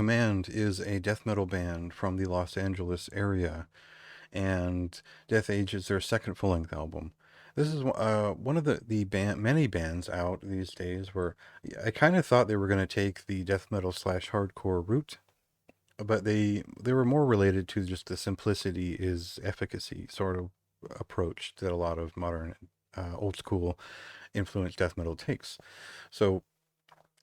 Kommand is a death metal band from the Los Angeles area, and Death Age is their second full-length album. This is one of the many bands out these days where I kind of thought they were going to take the death metal slash hardcore route, but they were more related to just the simplicity is efficacy sort of approach that a lot of modern old school influenced death metal takes. So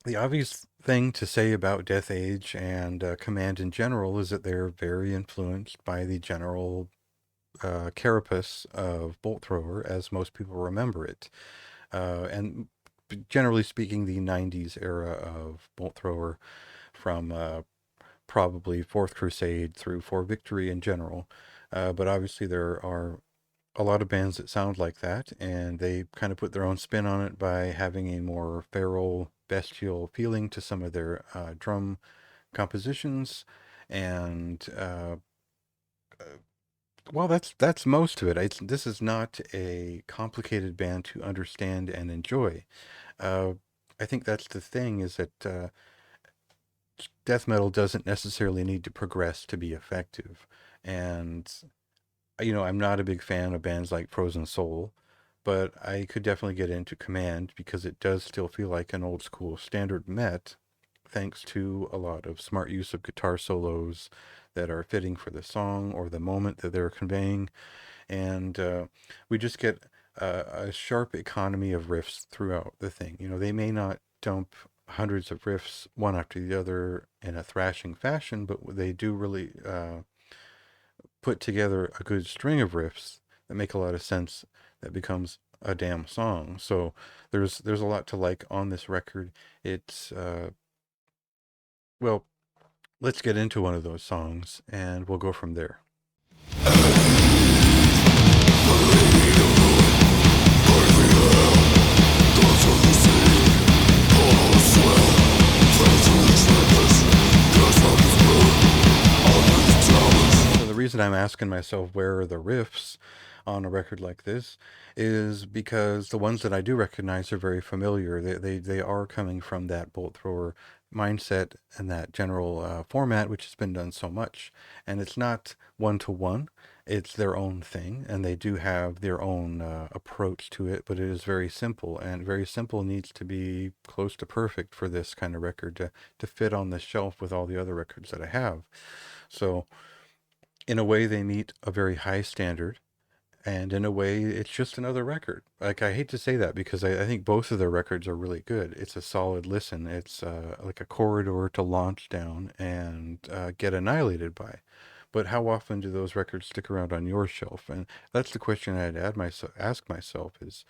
the obvious thing to say about Death Age and Kommand in general is that they're very influenced by the general carapace of Bolt Thrower, as most people remember it. And generally speaking, the 90s era of Bolt Thrower from probably Fourth Crusade through For Victory in general. But obviously, there are a lot of bands that sound like that, and they kind of put their own spin on it by having a more feral, bestial feeling to some of their drum compositions. And well, that's most of it. This is not a complicated band to understand and enjoy. Uh, I think that's the thing is that death metal doesn't necessarily need to progress to be effective. And I'm not a big fan of bands like Frozen Soul, but I could definitely get into Kommand because it does still feel like an old school standard met, thanks to a lot of smart use of guitar solos that are fitting for the song or the moment that they're conveying. And we just get a sharp economy of riffs throughout the thing. They may not dump hundreds of riffs one after the other in a thrashing fashion, but they do really put together a good string of riffs that make a lot of sense that becomes a damn song. So there's a lot to like on this record. It's well, let's get into one of those songs and we'll go from there. So the reason I'm asking myself where are the riffs on a record like this is because the ones that I do recognize are very familiar. They are coming from that bolt thrower mindset and that general format, which has been done so much. And it's not one to one; it's their own thing, and they do have their own approach to it. But it is very simple, and very simple needs to be close to perfect for this kind of record to fit on the shelf with all the other records that I have. So in a way, they meet a very high standard, and in a way, it's just another record. Like, I hate to say that because I think both of their records are really good. It's a solid listen. It's like a corridor to launch down and get annihilated by. But how often do those records stick around on your shelf? And that's the question I'd ask myself is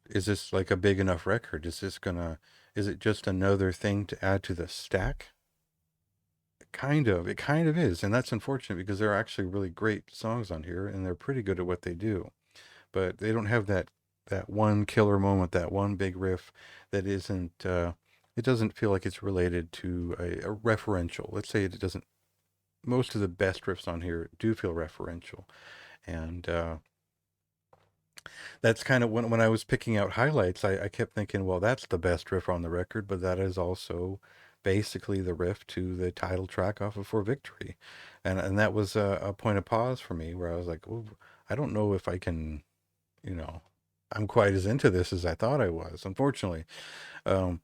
this like a big enough record? Is it just another thing to add to the stack? It kind of is, and that's unfortunate because there are actually really great songs on here, and they're pretty good at what they do. But they don't have that one killer moment, that one big riff that isn't. It doesn't feel like it's related to a referential. Let's say it doesn't. Most of the best riffs on here do feel referential, and that's kind of when I was picking out highlights, I kept thinking, well, that's the best riff on the record, but that is also basically the riff to the title track off of For Victory. And that was a point of pause for me where I was like, oh, I don't know if I can, you know, I'm quite as into this as I thought I was, unfortunately. Um,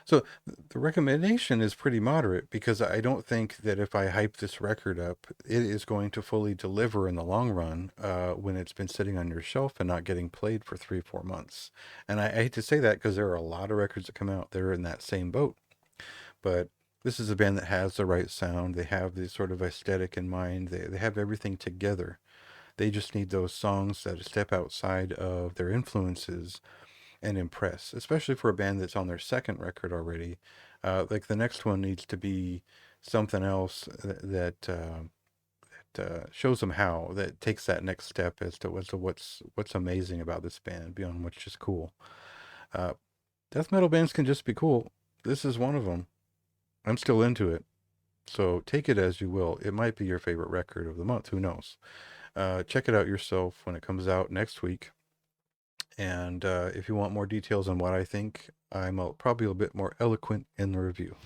so the recommendation is pretty moderate because I don't think that if I hype this record up, it is going to fully deliver in the long run when it's been sitting on your shelf and not getting played for 3, 4 months. And I hate to say that because there are a lot of records that come out that are in that same boat. But this is a band that has the right sound. They have the sort of aesthetic in mind. They have everything together. They just need those songs that step outside of their influences and impress, especially for a band that's on their second record already. Like the next one needs to be something else that shows them how, that takes that next step as to what's amazing about this band beyond what's just cool. Uh, Death metal bands can just be cool. This is one of them. I'm still into it. So take it as you will. It might be your favorite record of the month. Who knows? Check it out yourself when it comes out next week. And if you want more details on what I think, I'm probably a bit more eloquent in the review.